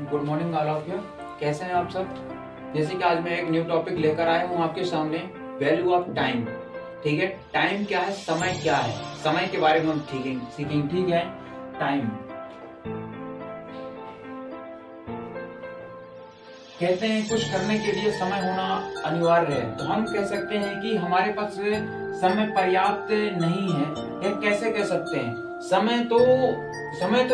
Good morning all of you. कैसे हैं आप सब। जैसे कि आज मैं एक न्यू टॉपिक लेकर आया हूँ आपके सामने, वैल्यू ऑफ टाइम। ठीक है, टाइम क्या है, समय क्या है, समय के बारे में हम सीखेंगे। ठीक है, टाइम कहते हैं कुछ करने के लिए समय होना अनिवार्य है। तो हम कह सकते हैं कि हमारे पास समय पर्याप्त नहीं है, या कैसे कह सकते हैं, समय तो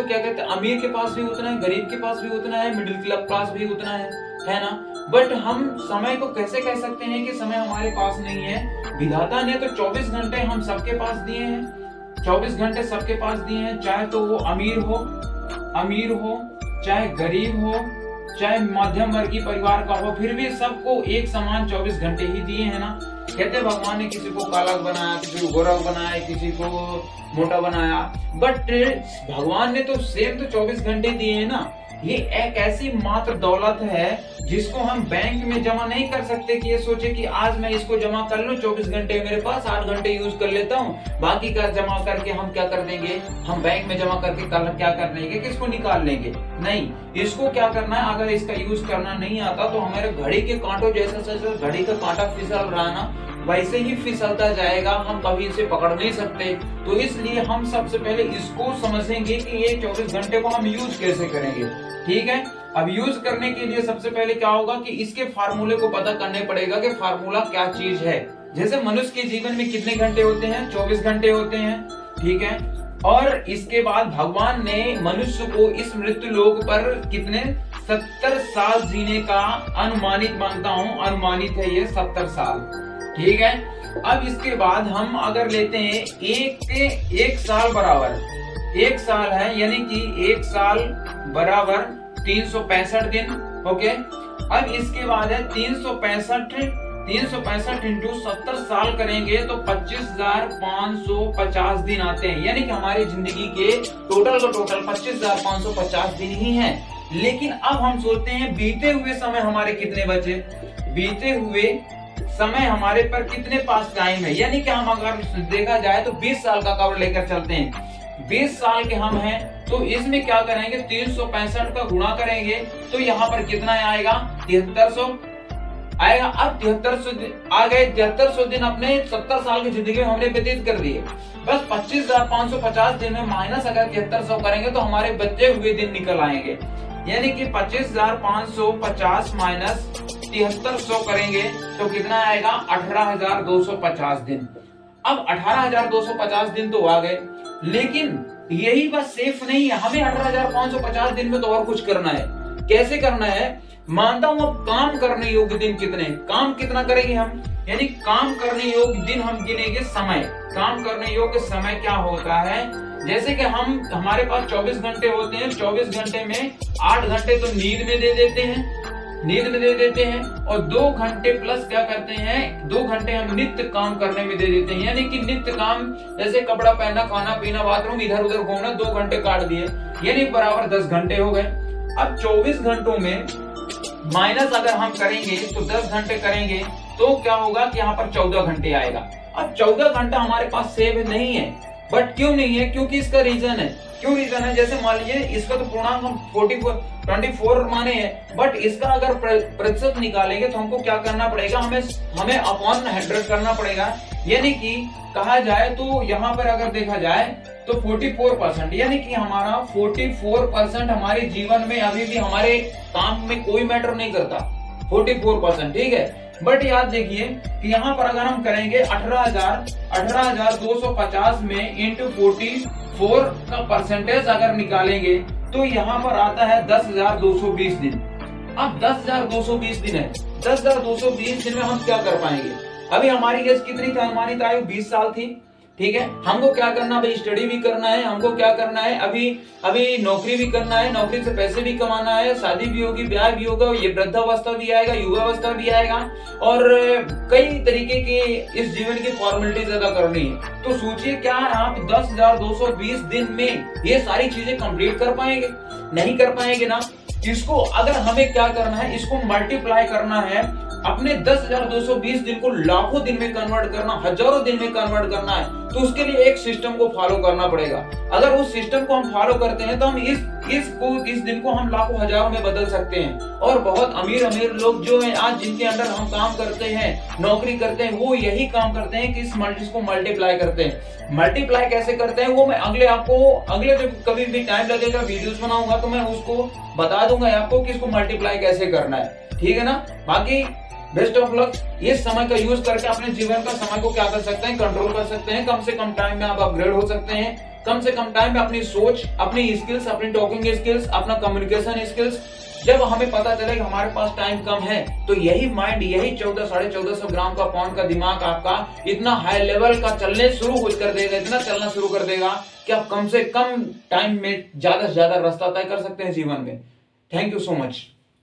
क्या कहते हैं, अमीर के पास भी उतना है, गरीब के पास भी उतना है, मिडिल क्लास भी उतना है ना। बट हम समय को कैसे कह सकते हैं कि समय हमारे पास नहीं है। विधाता ने तो 24 घंटे हम सबके पास दिए हैं, 24 घंटे सबके पास दिए हैं, चाहे तो वो अमीर हो, चाहे गरीब हो, चाहे मध्यम वर्गीय परिवार का हो, फिर भी सबको एक समान 24 घंटे ही दिए हैं ना। कहते भगवान ने किसी को काला बनाया, किसी को गोरा बनाया, किसी को मोटा बनाया, बट भगवान ने तो सेम तो 24 घंटे दिए हैं ना। ये एक ऐसी मात्र दौलत है जिसको हम बैंक में जमा नहीं कर सकते कि ये सोचे कि आज मैं इसको जमा कर लूं, 24 घंटे मेरे पास, 8 घंटे यूज कर लेता हूं, बाकी का जमा करके हम क्या कर देंगे, हम बैंक में जमा करके कल क्या कर लेंगे, किसको निकाल लेंगे। नहीं, इसको क्या करना है, अगर इसका यूज करना नहीं आता तो हमारे घड़ी के कांटों जैसा घड़ी का कांटा फिसल रहा है ना, वैसे ही फिसलता जाएगा, हम कभी इसे पकड़ नहीं सकते। तो इसलिए हम सबसे पहले इसको समझेंगे कि ये 24 घंटे को हम यूज कैसे करेंगे। ठीक है, अब यूज करने के लिए सबसे पहले क्या होगा कि इसके फार्मूले को पता करने पड़ेगा कि फार्मूला क्या चीज है। जैसे मनुष्य के जीवन में कितने घंटे होते हैं, 24 घंटे होते हैं। ठीक है, और इसके बाद भगवान ने मनुष्य को इस मृत्यु लोक पर कितने 70 साल जीने का अनुमानित मानता हूं, अनुमानित है ये 70 साल। ठीक है, अब इसके बाद हम अगर लेते हैं एक साल बराबर, एक साल है, यानी कि एक साल बराबर 365 दिन। ओके, अब इसके बाद है 365 इंटू 70 साल करेंगे तो 25,550 दिन आते हैं, यानी कि हमारी जिंदगी के टोटल 25,550 दिन ही हैं। लेकिन अब हम सोचते हैं बीते हुए समय हमारे कितने बचे, बीते हुए समय हमारे पर कितने पास टाइम है, यानी कि हम अगर देखा जाए तो 20 साल का कवर लेकर चलते हैं, 20 साल के हम हैं, तो इसमें क्या करेंगे, 365 का गुणा करेंगे तो यहाँ पर कितना आएगा, 7300 आएगा। अब 7300 आ गए, 7300 दिन अपने 70 साल की जिंदगी में हमने व्यतीत कर दिए। बस 25,550 दिन में माइनस अगर 7300 करेंगे तो हमारे बचे हुए दिन निकल आएंगे, यानी कि 25,550 माइनस 7300 करेंगे तो कितना आएगा, 18,250 दिन। अब 18,250 दिन तो आ गए, लेकिन यही बस सेफ नहीं है, हमें 18,550 दिन में तो और कुछ करना है। कैसे करना है, मानता हूं अब काम करने योग्य दिन कितने, काम कितना करेंगे हम, यानी काम करने योग्य दिन हम गिनेंगे समय। काम करने योग्य समय क्या होता है, जैसे कि हमारे पास 24 घंटे होते हैं, 24 घंटे में 8 घंटे तो नींद में दे देते हैं, और 2 घंटे प्लस क्या करते हैं, 2 घंटे हम नित्य काम करने में दे देते हैं, यानी कि नित्य काम जैसे कपड़ा पहनना, खाना पीना, बाथरूम, इधर उधर घूमना, 2 घंटे काट दिए, यानी बराबर 10 घंटे हो गए। अब 24 घंटों में माइनस अगर हम करेंगे तो 10 घंटे करेंगे तो क्या होगा कि यहाँ पर 14 घंटे आएगा। अब 14 घंटा हमारे पास सेव नहीं है, बट क्यों नहीं है, क्योंकि इसका रीजन है। क्यों रीजन है, जैसे मान लीजिए इसका तो पूर्णांक हम 24 माने हैं, बट इसका अगर प्रतिशत निकालेंगे तो हमको क्या करना पड़ेगा, हमें अपॉन 100 करना पड़ेगा, यानी कि कहा जाए तो यहाँ पर अगर देखा जाए तो 44%, यानी कि हमारा 44% हमारे जीवन में अभी भी हमारे काम में कोई मैटर नहीं करता, 44%। ठीक है, बट याद देखिए कि यहाँ पर अगर हम करेंगे 18,250 में इंटू 44 का परसेंटेज अगर निकालेंगे तो यहाँ पर आता है 10,220 दिन। अब 10,220 दिन है, 10,220 दिन में हम क्या कर पाएंगे। अभी हमारी एज कितनी थी, अनुमानित आयु 20 साल थी। ठीक है, हमको क्या करना, भाई स्टडी भी करना है, हमको क्या करना है, अभी नौकरी भी करना है, नौकरी से पैसे भी कमाना है, शादी भी होगी, ब्याह भी होगा, ये वृद्धावस्था भी आएगा, युवावस्था भी आएगा, और कई तरीके के इस जीवन की फॉर्मेलिटीज अदा करनी है। तो सोचिए क्या आप 10,220 दिन में ये सारी चीजें कंप्लीट कर पाएंगे, नहीं कर पाएंगे ना। इसको अगर हमें क्या करना है, इसको मल्टीप्लाई करना है, अपने 10,220 दिन को लाखों दिन में कन्वर्ट करना, हजारों दिन में कन्वर्ट करना है, तो उसके लिए एक सिस्टम को फॉलो करना पड़ेगा। अगर उस सिस्टम को हम फॉलो करते हैं तो हम इस दिन को हम लाखों हजारों में बदल सकते हैं। और बहुत अमीर अमीर लोग जो है आज जिनके अंडर हम काम करते हैं, नौकरी करते हैं, वो यही काम करते हैं कि इस मल्टीज को मल्टीप्लाई करते हैं। मल्टीप्लाई कैसे करते हैं वो मैं अगले जब कभी भी टाइम लगेगा वीडियोस बनाऊंगा तो मैं उसको बता दूंगा आपको कि इसको मल्टीप्लाई कैसे करना है, ठीक है ना। बाकी बेस्ट ऑफ लक। इस समय का यूज करके अपने जीवन का समय को क्या कर सकते हैं, कंट्रोल कर सकते हैं। कम से कम टाइम में आप अपग्रेड हो सकते हैं। कम से कम टाइम में अपनी सोच, अपनी स्किल्स, अपनी टॉकिंग स्किल्स, अपना कम्युनिकेशन स्किल्स, जब हमें पता चले कि हमारे पास टाइम कम है तो यही माइंड, यही 1400-1450 ग्राम का पॉइंट का दिमाग आपका इतना हाई लेवल का चलने शुरू कर देगा, इतना चलना शुरू कर देगा कि आप कम से कम टाइम में ज्यादा से ज्यादा रास्ता तय कर सकते हैं जीवन में। Thank you so much.